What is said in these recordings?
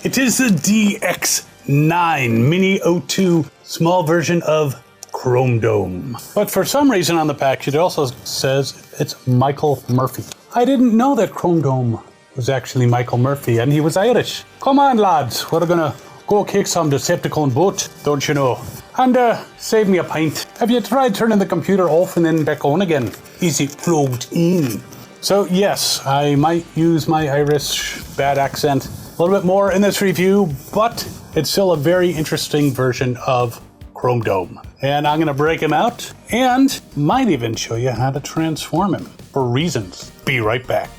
It is the DX9-mini O2 small version of Chromedome. But for some reason on the package, it also says it's Michael Murphy. I didn't know that Chromedome was actually Michael Murphy, and he was Irish. Come on, lads, we're gonna go kick some Decepticon butt, don't you know? And save me a pint. Have you tried turning the computer off and then back on again? Is it plugged in? So yes, I might use my Irish bad accent a little bit more in this review, but it's still a very interesting version of Chromedome. And I'm gonna break him out and might even show you how to transform him for reasons. Be right back.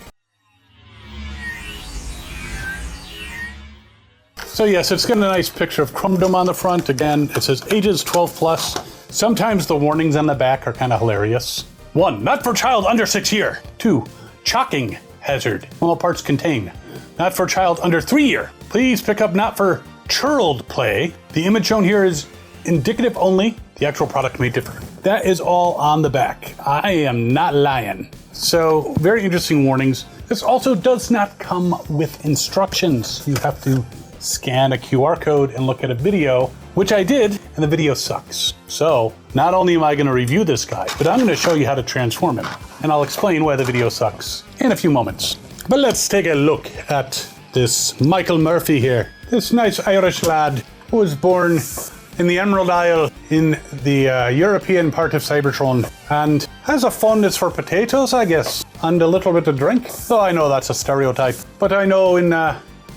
So yes, it's got a nice picture of Chromedome on the front. Again, it says ages 12 plus. Sometimes the warnings on the back are kind of hilarious. 1, not for child under 6 year. 2, chalking hazard. Small parts contain. Not for child under 3 year. Please pick up not for churled play. The image shown here is indicative only. The actual product may differ. That is all on the back. I am not lying. So very interesting warnings. This also does not come with instructions. You have to scan a QR code and look at a video, which I did, and the video sucks. So not only am I going to review this guy, but I'm going to show you how to transform him. And I'll explain why the video sucks in a few moments. But let's take a look at this Michael Murphy here. This nice Irish lad who was born in the Emerald Isle in the European part of Cybertron and has a fondness for potatoes, I guess, and a little bit of drink. Though I know that's a stereotype, but I know in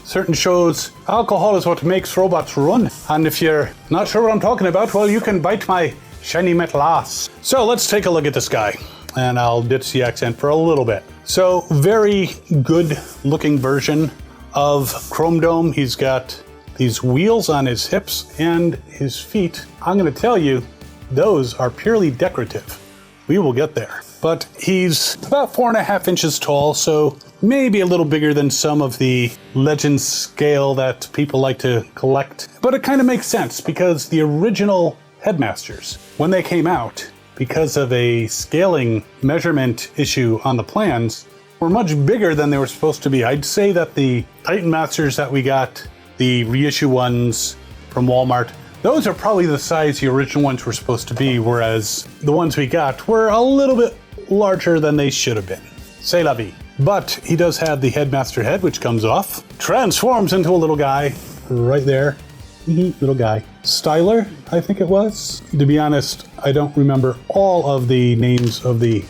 certain shows, alcohol is what makes robots run. And if you're not sure what I'm talking about, well, you can bite my shiny metal ass. So let's take a look at this guy. And I'll ditch the accent for a little bit. So very good looking version of Chromedome. He's got these wheels on his hips and his feet. I'm gonna tell you, those are purely decorative. We will get there. But he's about 4.5 inches tall, so maybe a little bigger than some of the Legends scale that people like to collect. But it kind of makes sense because the original Headmasters, when they came out, because of a scaling measurement issue on the plans, were much bigger than they were supposed to be. I'd say that the Titan Masters that we got, the reissue ones from Walmart, those are probably the size the original ones were supposed to be, whereas the ones we got were a little bit larger than they should have been. C'est la vie. But he does have the Headmaster head, which comes off, transforms into a little guy right there. Little guy. Stylor, I think it was. To be honest, I don't remember all of the names of the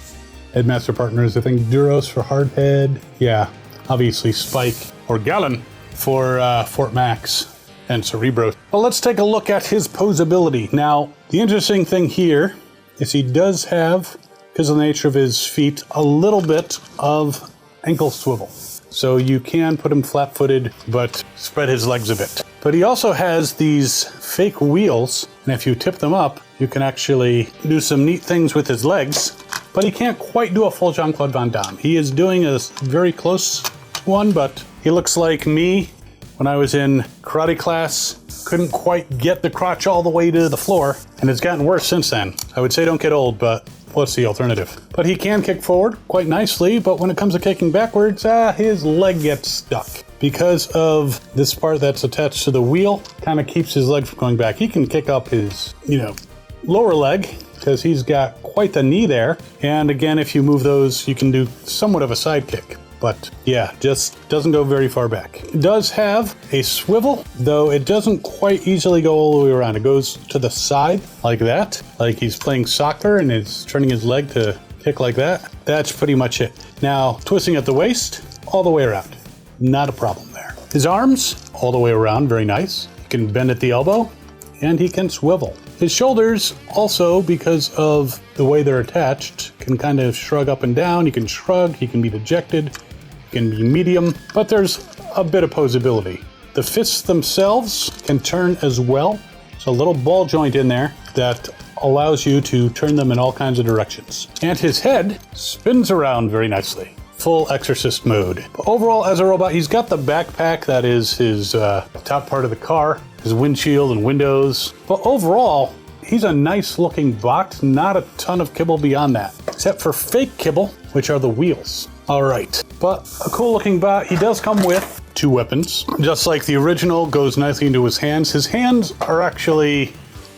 Headmaster partners. I think Duros for Hardhead. Yeah, obviously Spike or Gallon for Fort Max and Cerebro. Well, let's take a look at his posability. Now, the interesting thing here is he does have, because of the nature of his feet, a little bit of ankle swivel. So you can put him flat-footed, but spread his legs a bit. But he also has these fake wheels, and if you tip them up, you can actually do some neat things with his legs, but he can't quite do a full Jean-Claude Van Damme. He is doing a very close one, but he looks like me when I was in karate class. Couldn't quite get the crotch all the way to the floor, and it's gotten worse since then. I would say don't get old, but what's the alternative? But he can kick forward quite nicely, but when it comes to kicking backwards, his leg gets stuck. Because of this part that's attached to the wheel, kind of keeps his leg from going back. He can kick up his, lower leg, because he's got quite the knee there. And again, if you move those, you can do somewhat of a side kick. But yeah, just doesn't go very far back. It does have a swivel, though it doesn't quite easily go all the way around. It goes to the side like that, like he's playing soccer and is turning his leg to kick like that. That's pretty much it. Now, twisting at the waist, all the way around. Not a problem there. His arms, all the way around, very nice. He can bend at the elbow, and he can swivel. His shoulders also, because of the way they're attached, can kind of shrug up and down. He can shrug, he can be dejected, he can be medium, but there's a bit of posability. The fists themselves can turn as well. There's a little ball joint in there that allows you to turn them in all kinds of directions. And his head spins around very nicely. Full exorcist mode. But overall, as a robot, he's got the backpack that is his top part of the car, his windshield and windows. But overall, he's a nice looking bot, not a ton of kibble beyond that, except for fake kibble, which are the wheels. All right, but a cool looking bot. He does come with 2 weapons. Just like the original, goes nicely into his hands. His hands are actually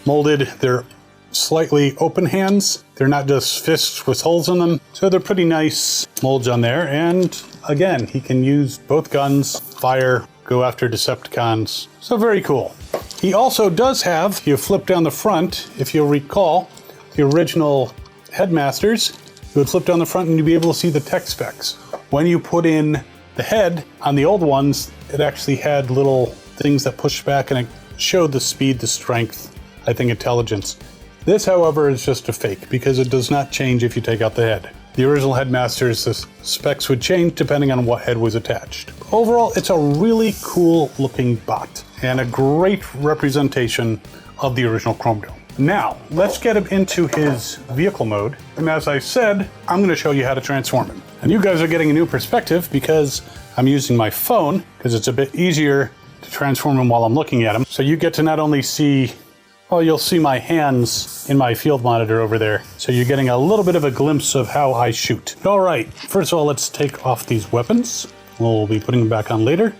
molded. They're slightly open hands. They're not just fists with holes in them. So they're pretty nice molds on there. And again, he can use both guns, fire, go after Decepticons. So very cool. He also does have, if you flip down the front, if you'll recall, the original Headmasters, you would flip down the front and you'd be able to see the tech specs. When you put in the head on the old ones, it actually had little things that pushed back and it showed the speed, the strength, I think intelligence. This, however, is just a fake because it does not change if you take out the head. The original Headmasters, the specs would change depending on what head was attached. Overall, it's a really cool looking bot and a great representation of the original Chromedome. Now, let's get him into his vehicle mode. And as I said, I'm going to show you how to transform him. And you guys are getting a new perspective because I'm using my phone because it's a bit easier to transform him while I'm looking at him. So you get to not only see, well, you'll see my hands in my field monitor over there. So you're getting a little bit of a glimpse of how I shoot. All right, first of all, let's take off these weapons. We'll be putting them back on later.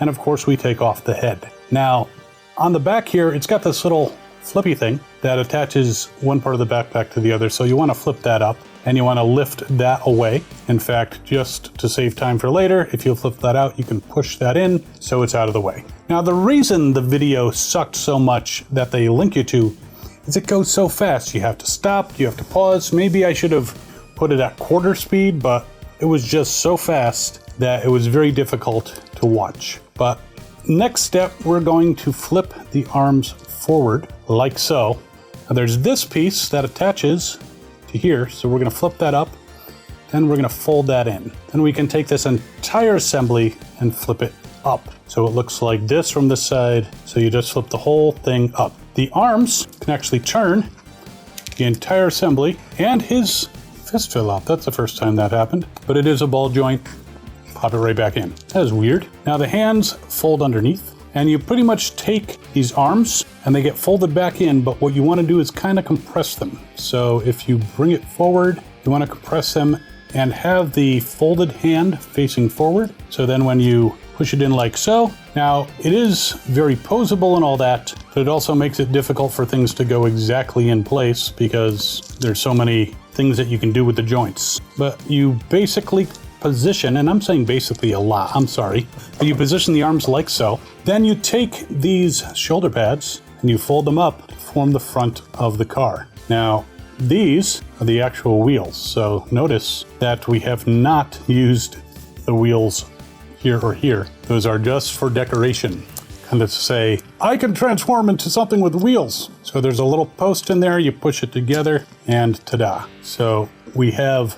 And of course, we take off the head. Now, on the back here, it's got this little flippy thing that attaches one part of the backpack to the other. So you want to flip that up and you want to lift that away. In fact, just to save time for later, if you flip that out, you can push that in so it's out of the way. Now, the reason the video sucked so much that they link you to is it goes so fast. You have to stop, you have to pause. Maybe I should have put it at quarter speed, but it was just so fast that it was very difficult to watch. But next step, we're going to flip the arms forward like so. Now there's this piece that attaches to here, so we're going to flip that up, then we're going to fold that in. Then we can take this entire assembly and flip it up. So it looks like this from this side, so you just flip the whole thing up. The arms can actually turn the entire assembly, and his fist fell out. That's the first time that happened, but it is a ball joint. Pop it right back in. That is weird. Now the hands fold underneath, and you pretty much take these arms and they get folded back in, but what you want to do is kind of compress them. So if you bring it forward, you want to compress them and have the folded hand facing forward. So then when you push it in like so, now it is very posable and all that, but it also makes it difficult for things to go exactly in place because there's so many things that you can do with the joints. But you basically position, and I'm saying basically a lot, I'm sorry, but you position the arms like so. Then you take these shoulder pads and you fold them up to form the front of the car. Now, these are the actual wheels. So notice that we have not used the wheels here or here. Those are just for decoration. And to say, I can transform into something with wheels. So there's a little post in there, you push it together, and ta-da. So we have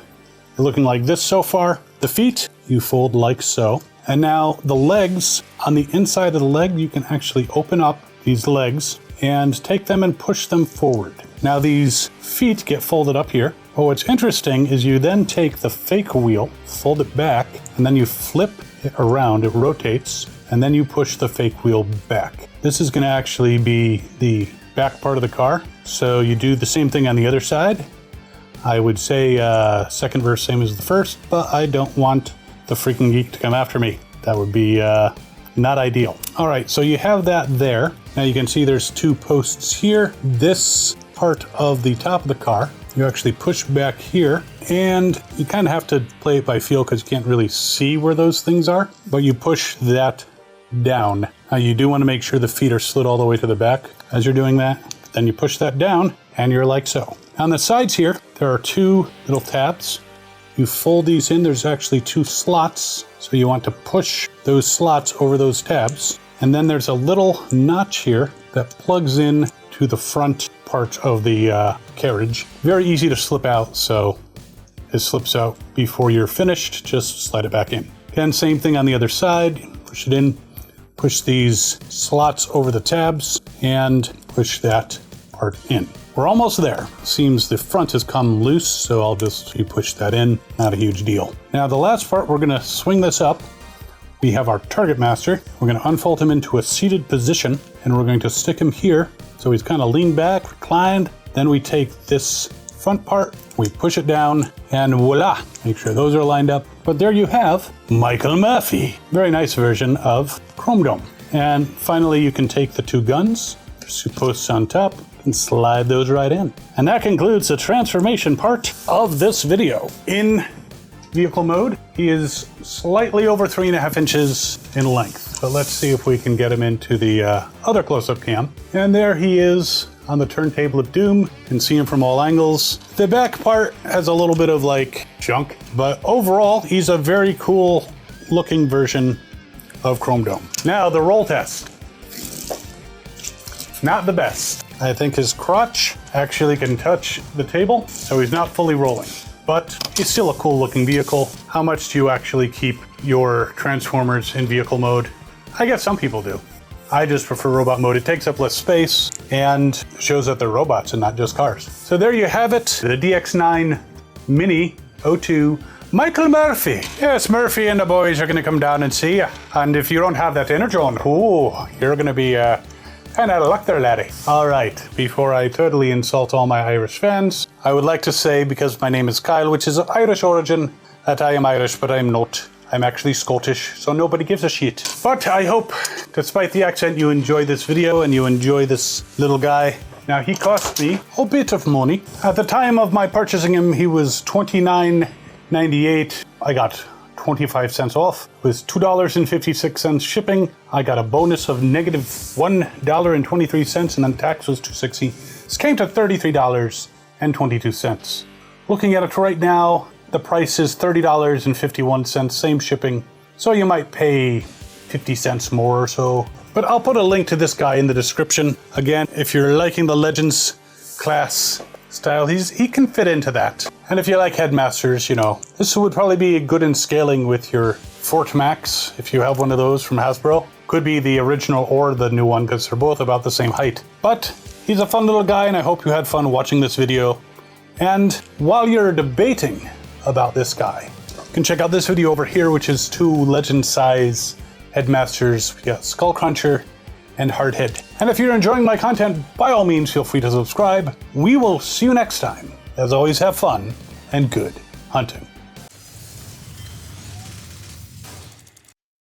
it looking like this so far. The feet, you fold like so. And now the legs, on the inside of the leg, you can actually open up these legs and take them and push them forward. Now these feet get folded up here. But what's interesting is you then take the fake wheel, fold it back, and then you flip it around, it rotates, and then you push the fake wheel back. This is going to actually be the back part of the car. So you do the same thing on the other side. I would say second verse same as the first, but I don't want the freaking geek to come after me. That would be not ideal. All right, so you have that there. Now you can see there's 2 posts here. This part of the top of the car, you actually push back here, and you kind of have to play it by feel because you can't really see where those things are, but you push that down. Now you do want to make sure the feet are slid all the way to the back as you're doing that. Then you push that down, and you're like so. On the sides here, there are 2 little tabs. You fold these in, there's actually 2 slots. So you want to push those slots over those tabs. And then there's a little notch here that plugs in to the front part of the carriage. Very easy to slip out, so it slips out before you're finished. Just slide it back in. Again, same thing on the other side. Push it in, push these slots over the tabs, and push that part in. We're almost there. Seems the front has come loose, so I'll just push that in. Not a huge deal. Now the last part, we're going to swing this up. We have our target master. We're going to unfold him into a seated position, and we're going to stick him here. So he's kind of leaned back, reclined. Then we take this front part, we push it down, and voila, make sure those are lined up. But there you have Michael Murphy. Very nice version of Chromedome. And finally, you can take the two guns, posts on top, and slide those right in. And that concludes the transformation part of this video. In vehicle mode, he is slightly over 3.5 inches in length. But let's see if we can get him into the other close-up cam. And there he is on the turntable of doom. You can see him from all angles. The back part has a little bit of like junk, but overall, he's a very cool looking version of Chromedome. Now the roll test. Not the best. I think his crotch actually can touch the table, so he's not fully rolling. But he's still a cool looking vehicle. How much do you actually keep your Transformers in vehicle mode? I guess some people do. I just prefer robot mode. It takes up less space and shows that they're robots and not just cars. So there you have it, the DX9-mini 02 Michael Murphy. Yes, Murphy and the boys are gonna come down and see you. And if you don't have that Energon, you're gonna be kind of out of luck there, laddie. All right, before I totally insult all my Irish fans, I would like to say, because my name is Kyle, which is of Irish origin, that I am Irish, but I'm not. I'm actually Scottish, so nobody gives a shit. But I hope, despite the accent, you enjoy this video and you enjoy this little guy. Now, he cost me a bit of money. At the time of my purchasing him, he was $29.98. I got 25 cents off. It was $2.56 shipping. I got a bonus of negative $1.23, and then tax was $2.60. This came to $33.22. Looking at it right now, the price is $30.51, same shipping. So you might pay 50 cents more or so. But I'll put a link to this guy in the description. Again, if you're liking the Legends class style, he can fit into that. And if you like Headmasters, you know, this would probably be good in scaling with your Fort Max, if you have one of those from Hasbro. Could be the original or the new one, because they're both about the same height. But he's a fun little guy, and I hope you had fun watching this video. And while you're debating about this guy, you can check out this video over here, which is two Legend size Headmasters. We got Skull Cruncher and Hardhead. And if you're enjoying my content, by all means, feel free to subscribe. We will see you next time. As always, have fun and good hunting.